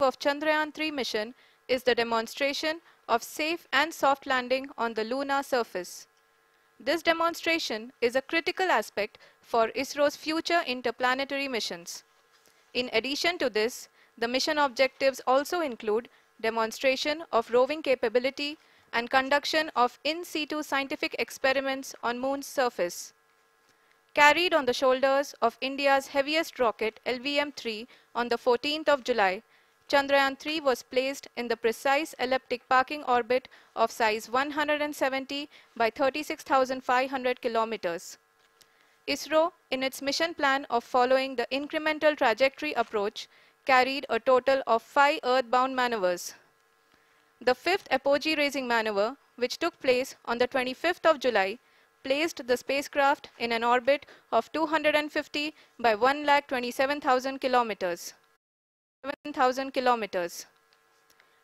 of Chandrayaan-3 mission is the demonstration of safe and soft landing on the lunar surface. This demonstration is a critical aspect for ISRO's future interplanetary missions. In addition to this, the mission objectives also include demonstration of roving capability and conduction of in situ scientific experiments on Moon's surface. Carried on the shoulders of India's heaviest rocket LVM-3 on the 14th of July, Chandrayaan-3 was placed in the precise elliptic parking orbit of size 170 by 36,500 kilometers. ISRO, in its mission plan of following the incremental trajectory approach, carried a total of 5 earthbound maneuvers. The fifth apogee-raising maneuver, which took place on the 25th of July, placed the spacecraft in an orbit of 250 by 1,27,000 kilometers.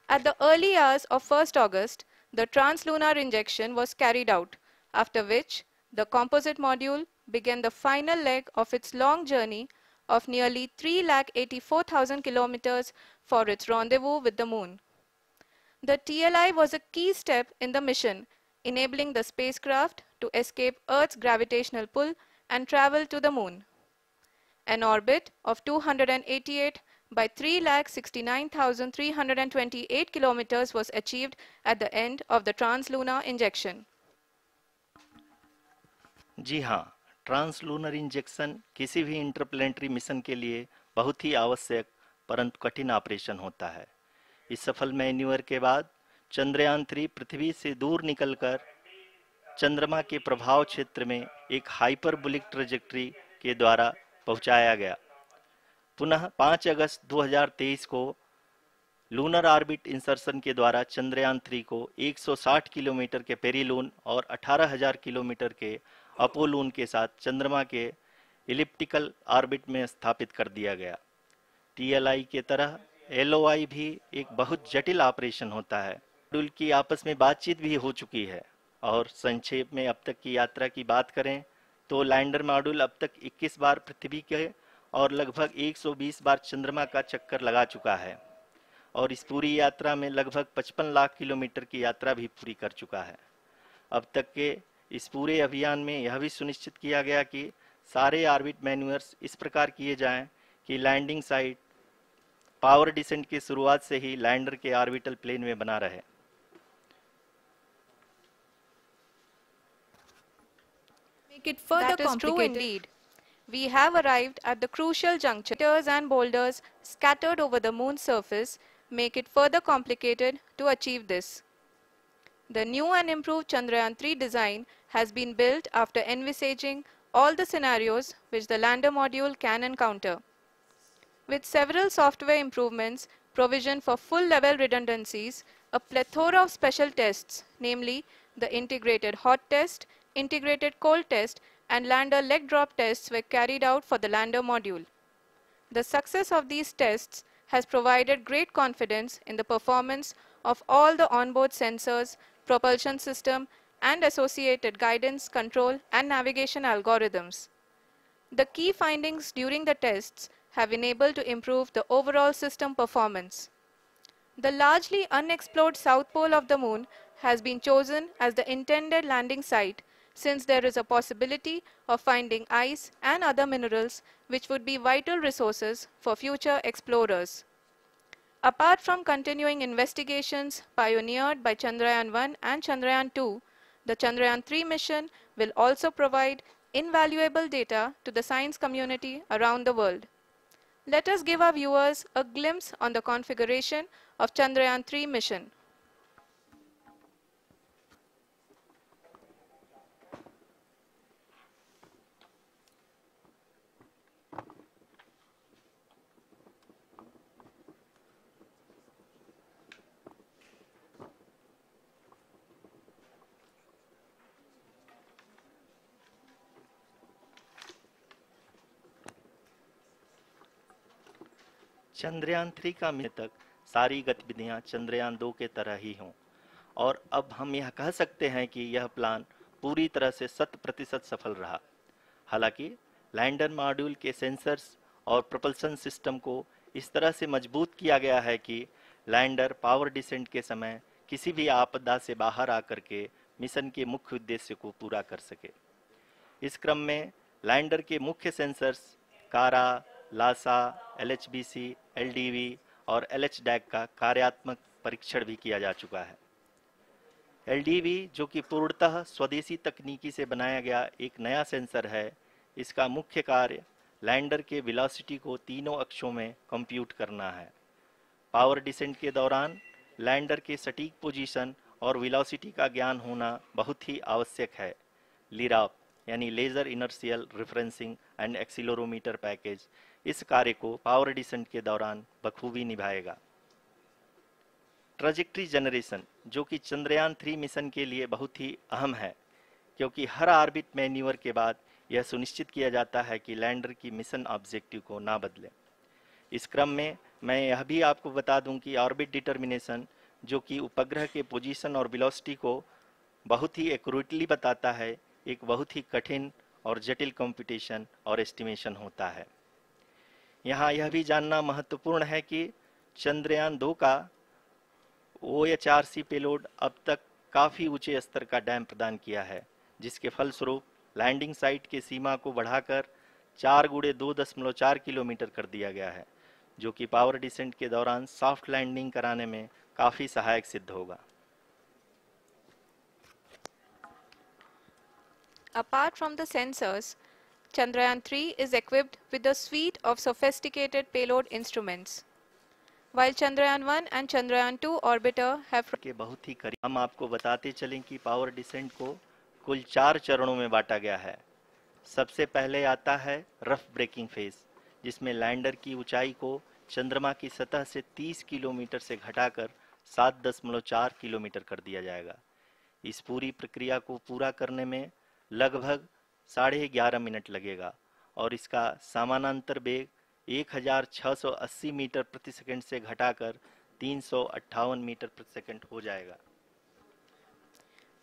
At the early hours of 1st August, the translunar injection was carried out, after which the composite module began the final leg of its long journey of nearly 3,84,000 kilometers for its rendezvous with the Moon. The TLI was a key step in the mission, enabling the spacecraft to escape Earth's gravitational pull and travel to the Moon. An orbit of 288 by 3,69,328 kilometers was achieved at the end of the translunar injection. जी हाँ, translunar injection किसी भी interplanetary mission के लिए बहुत ही आवश्यक परंतु कठिन operation होता है। इस सफल मैन्यूवर के बाद चंद्रयान-3 पृथ्वी से दूर निकलकर चंद्रमा के प्रभाव क्षेत्र में एक हाइपरबोलिक ट्रेजेक्टरी के द्वारा पहुंचाया गया। पुनः 5 अगस्त 2023 को लूनर ऑर्बिट इंसर्शन के द्वारा चंद्रयान-3 को 160 किलोमीटर के पेरिलून और 18,000 किलोमीटर के अपोलून के साथ चंद्रमा के इलिप्टिकल ऑर्बिट में स्थापित कर दिया गया। टीएलआई के तरह एलओआई भी एक बहुत जटिल ऑपरेशन होता है। मॉड्यूल की आपस में बातचीत भी हो चुकी है और संक्षेप में अब तक की यात्रा की बात करें तो लैंडर मॉड्यूल अब तक 21 बार पृथ्वी के और लगभग 120 बार चंद्रमा का चक्कर लगा चुका है और इस पूरी यात्रा में लगभग 55 लाख किलोमीटर की यात्रा भी पूरी कर चुका है। अब तक के इस पूरे अभियान में यह भी सुनिश्चित किया गया कि सारे ऑर्बिट मैन्यूवर्स इस प्रकार किए जाएं कि लैंडिंग साइट पावर डिसेंट की शुरुआत से ही लैंडर के ऑर्बिटल प्लेन में बना रहे। Make it further complicated. Indeed. We have arrived at the crucial juncture. Craters and boulders scattered over the Moon's surface make it further complicated to achieve this. The new and improved Chandrayaan-3 design has been built after envisaging all the scenarios which the lander module can encounter. With several software improvements, provision for full-level redundancies, a plethora of special tests, namely the integrated hot test, integrated cold test, and lander leg drop tests were carried out for the lander module. The success of these tests has provided great confidence in the performance of all the onboard sensors, propulsion system, and associated guidance, control, and navigation algorithms. The key findings during the tests have enabled to improve the overall system performance. The largely unexplored south pole of the Moon has been chosen as the intended landing site, since there is a possibility of finding ice and other minerals which would be vital resources for future explorers. Apart from continuing investigations pioneered by Chandrayaan-1 and Chandrayaan-2, the Chandrayaan-3 mission will also provide invaluable data to the science community around the world. Let us give our viewers a glimpse on the configuration of Chandrayaan-3 mission. Chandrayaan-3 का mission तक सारी गतिविधियां चंद्रयान-2 के तरह ही हों और अब हम यह कह सकते हैं कि यह प्लान पूरी तरह से 100% सफल रहा। हालांकि लैंडर मॉड्यूल के सेंसर्स और प्रोपल्शन सिस्टम को इस तरह से मजबूत किया गया है कि लैंडर पावर डिसेंट के समय किसी भी आपदा से बाहर आकर के मिशन के मुख्य उद्देश्य को पूरा कर सके। इस क्रम में लैंडर के मुख्य सेंसर्स कारा, लासा, LHBC, LDV और LHDAC का कार्यात्मक परीक्षण भी किया जा चुका है। LDV जो कि पूर्णतः स्वदेशी तकनीकी से बनाया गया एक नया सेंसर है, इसका मुख्य कार्य लैंडर के वेलोसिटी को तीनों अक्षों में कंप्यूट करना है। पावर डिसेंट के दौरान लैंडर के सटीक पोजीशन और वेलोसिटी का ज्ञान होना बहुत ही आवश्यक है। लिराप यानी laser inertial referencing and accelerometer package इस कार्य को पावर डिसेंट के दौरान बखूबी निभाएगा। ट्रैजेक्टरी जनरेशन जो कि चंद्रयान 3 मिशन के लिए बहुत ही अहम है, क्योंकि हर ऑर्बिट मैन्यूवर के बाद यह सुनिश्चित किया जाता है कि लैंडर की मिशन ऑब्जेक्टिव को ना बदले। इस क्रम में मैं यह भी आपको बता दूं कि ऑर्बिट डिटर्मिनेशन जो कि उपग्रह के पोजीशन और वेलोसिटी को बहुत ही एक्यूरेटली बताता है, एक बहुत ही कठिन और जटिल कंप्यूटेशन और एस्टिमेशन होता है। यहाँ यह भी जानना महत्वपूर्ण है कि चंद्रयान 2 का OHRC पेलोड अब तक काफ़ी ऊंचे स्तर का डैम प्रदान किया है, जिसके फलस्वरूप लैंडिंग साइट के सीमा को बढ़ाकर 4 गुणे 2.4 किलोमीटर कर दिया गया है, जो कि पावर डिसेंट के दौरान सॉफ्ट लैंडिंग कराने में काफ़ी सहायक सिद्ध होगा। Apart from the sensors, Chandrayaan 3 is equipped with a suite of sophisticated payload instruments. While Chandrayaan 1 and Chandrayaan 2 orbiter have के बहुत ही करीब हम आपको बताते चलें कि पावर डिसेंट को कुल 4 चरणों में बांटा गया है। सबसे पहले आता है रफ ब्रेकिंग फेज, जिसमें लैंडर की ऊंचाई को चंद्रमा की सतह से 30 किलोमीटर से घटाकर 7.4 किलोमीटर कर दिया जाएगा। इस पूरी प्रक्रिया को पूरा करने में लगभग 11.5 मिनट लगेगा और इसका समानांतर वेग 1680 मीटर प्रति सेकंड से घटाकर 358 मीटर प्रति सेकंड हो जाएगा।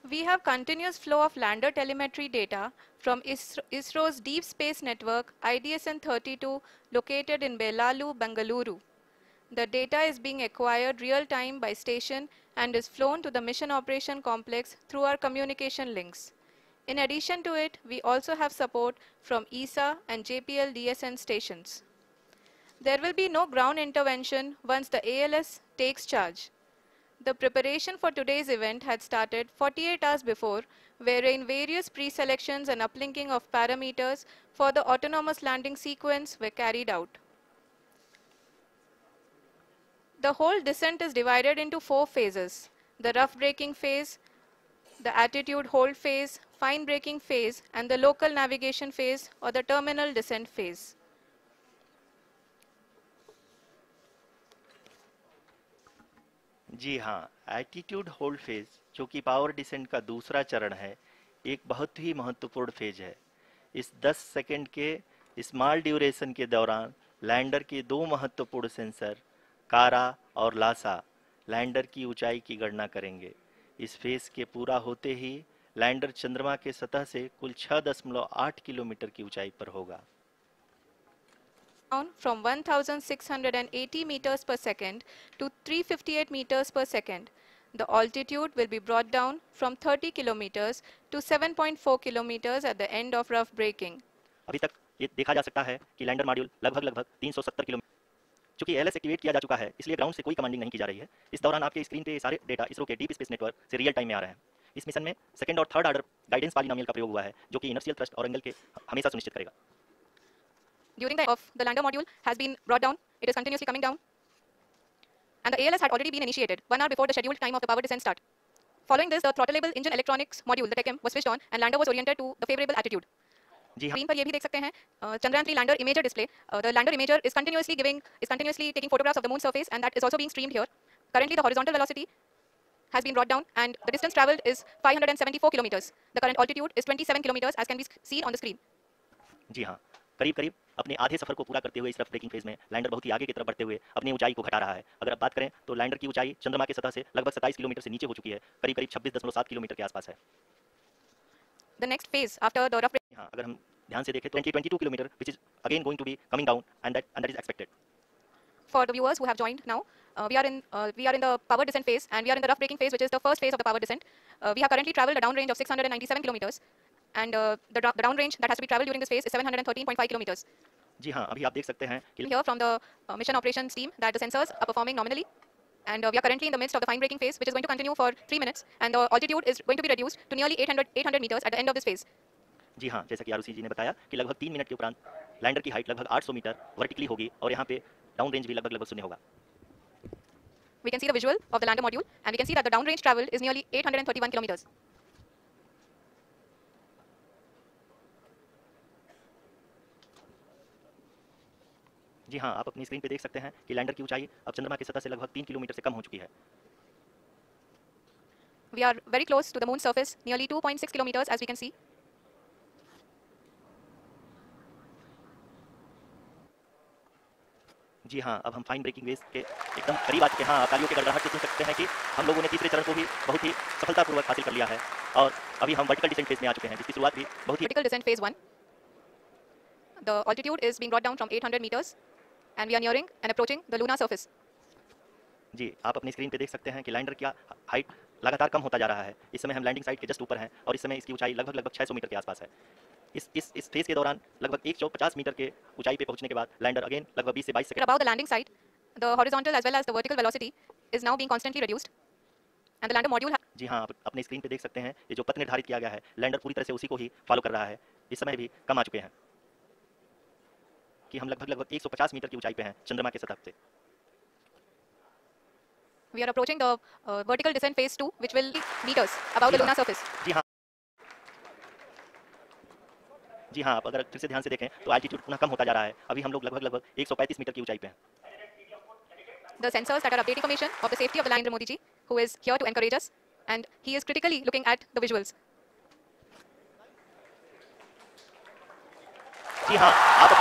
We have continuous flow of lander telemetry data from ISRO's Deep Space Network IDSN-32 located in Belalu, Bengaluru. The data is being acquired real-time by station and is flown to the Mission Operation Complex through our communication links. In addition to it, we also have support from ESA and JPL DSN stations. There will be no ground intervention once the ALS takes charge. The preparation for today's event had started 48 hours before, wherein various pre-selections and uplinking of parameters for the autonomous landing sequence were carried out. The whole descent is divided into 4 phases: the rough braking phase, the attitude hold phase, fine braking phase, and the local navigation phase or the terminal descent phase. जी हाँ, attitude hold phase जो कि power descent का दूसरा चरण है, एक बहुत ही महत्वपूर्ण फेज है। इस 10 सेकंड के स्मॉल ड्यूरेशन के दौरान लैंडर के 2 महत्वपूर्ण सेंसर कारा और लासा लैंडर की ऊंचाई की गणना करेंगे। इस फेज के पूरा होते ही लैंडर चंद्रमा के सतह से कुल 6.8 किलोमीटर की ऊंचाई पर होगा। From 1680 meters per second to 358 meters per second. The altitude will be brought down from 30 kilometers to 7.4 kilometers at the end of rough braking. अभी तक ये देखा जा सकता है कि लैंडर मॉड्यूल लगभग 370 किलोमीटर, चूंकि एलएस एक्टिवेट किया जा चुका है, इसलिए ग्राउंड से कोई कमांडिंग नहीं की जा रही है। इस दौरान आपके स्क्रीन पे सारे डेटा इसरो के डीप स्पेस नेटवर्क से रियल टाइम में आ रहे हैं। इस मिशन में सेकंड और थर्ड ऑर्डर गाइडेंस पॉलिनोमियल का प्रयोग हुआ है, जो कि इनर्शियल थ्रस्ट और एंगल के हमेशा सुनिश्चित करेगा। During the of the lander module has been brought down, it is continuously coming down, and the ALS had already been initiated 1 hour before the scheduled time of the power descent start. Following this, the throttleable engine electronics module, the TECM, was switched on, and lander was oriented to the favorable attitude. जी हाँ, screen पर ये भी देख सकते हैं Chandrayaan 3 lander imager display. The lander imager is continuously taking photographs of the moon surface, and that is also being streamed here. Currently, the horizontal velocity has been brought down, and the distance traveled is 574 kilometers. The current altitude is 27 kilometers, as can be seen on the screen. जी हाँ, करीब अपने आधे सफर को पूरा करते हुए इस rough breaking phase में लैंडर बहुत ही आगे की तरफ बढ़ते हुए अपनी ऊंचाई को घटा रहा है। अगर आप बात करें तो लैंडर की ऊंचाई चंद्रमा की सतह से लगभग 27 किलोमीटर से नीचे हो चुकी है, करीब 26.7 किलोमीटर के आसपास है। The next phase after the rough हाँ, अगर हम ध्यान से देखें 22 kilometre, which is again going to be coming down, and that is expected. for the viewers who have joined now, we are in the power descent phase, and we are in the rough braking phase, which is the first phase of the power descent. We have currently traveled a downrange of 697 kilometers, and the downrange that has to be traveled during this phase is 713.5 kilometers. जी हाँ, अभी आप देख सकते हैं कि Here from the mission operations team that the sensors are performing nominally, and we are currently in the midst of the fine braking phase, which is going to continue for 3 minutes, and the altitude is going to be reduced to nearly 800 meters at the end of this phase. जी हाँ, जैसा कि आरुषि जी ने बताया कि लगभग 3 minute के उपरांत lander की हाइट लगभग 800 मीटर वर्टिकली होगी और यहाँ पे डाउन रेंज भी लगभग 0 होगा। We can see the visual of the lander module, and we can see that the downrange traveled is nearly 831 kilometers. जी हाँ, आप अपनी स्क्रीन पे देख सकते हैं कि लैंडर की ऊंचाई अब चंद्रमा की सतह से लगभग 3 किलोमीटर से कम हो चुकी है। We are very close to the moon's surface, nearly 2.6 kilometers, as we can see. जी हाँ, अब हम फाइन ब्रेकिंग वेव के एकदम करीब आ चुके हैं। हाँ, तालियों के गड़गड़ाहट से सुन सकते हैं कि हम लोगों ने तीसरे चरण को भी बहुत ही सफलतापूर्वक हासिल कर लिया है और अभी हम वर्टिकल डिसेंट फेज में आ चुके हैं, जिसकी शुरुआत भी बहुत ही Vertical descent phase 1. The altitude is being brought down from 800 meters, and we are nearing and approaching the lunar surface. जी, आप अपनी स्क्रीन पे देख सकते हैं कि लैंडर का हाइट लगातार कम होता जा रहा है। इस समय हम लैंडिंग साइट के जस्ट ऊपर हैं और इस समय इसकी ऊंचाई लगभग 600 मीटर के आसपास है। इस फेज के दौरान लगभग 150 मीटर के ऊंचाई पे पहुंचने के बाद लैंडर अगेन लगभग 20 से 22 second Above the landing site, the horizontal as well as the vertical velocity is now being constantly reduced, and the lander module जी हाँ, आप अपनी स्क्रीन पे देख सकते हैं ये जो पथ निर्धारित किया गया है, लैंडर पूरी तरह से उसी को ही फॉलो कर रहा है। इस समय भी कम आ चुके हैं कि हम लगभग 150 मीटर की ऊंचाई पे हैं चंद्रमा की सतह से। we are approaching the vertical descent phase 2, which will be meters above the lunar surface. जी हाँ, आप अगर फिर से ध्यान से देखें तो एल्टीट्यूड पुनः कम होता जा रहा है। अभी हम लोग लगभग 135 मीटर की ऊंचाई पे हैं। The sensors that are updating information of the safety of the lander Modi ji, who is here to encourage us, and he is critically looking at the visuals. जी हाँ, आप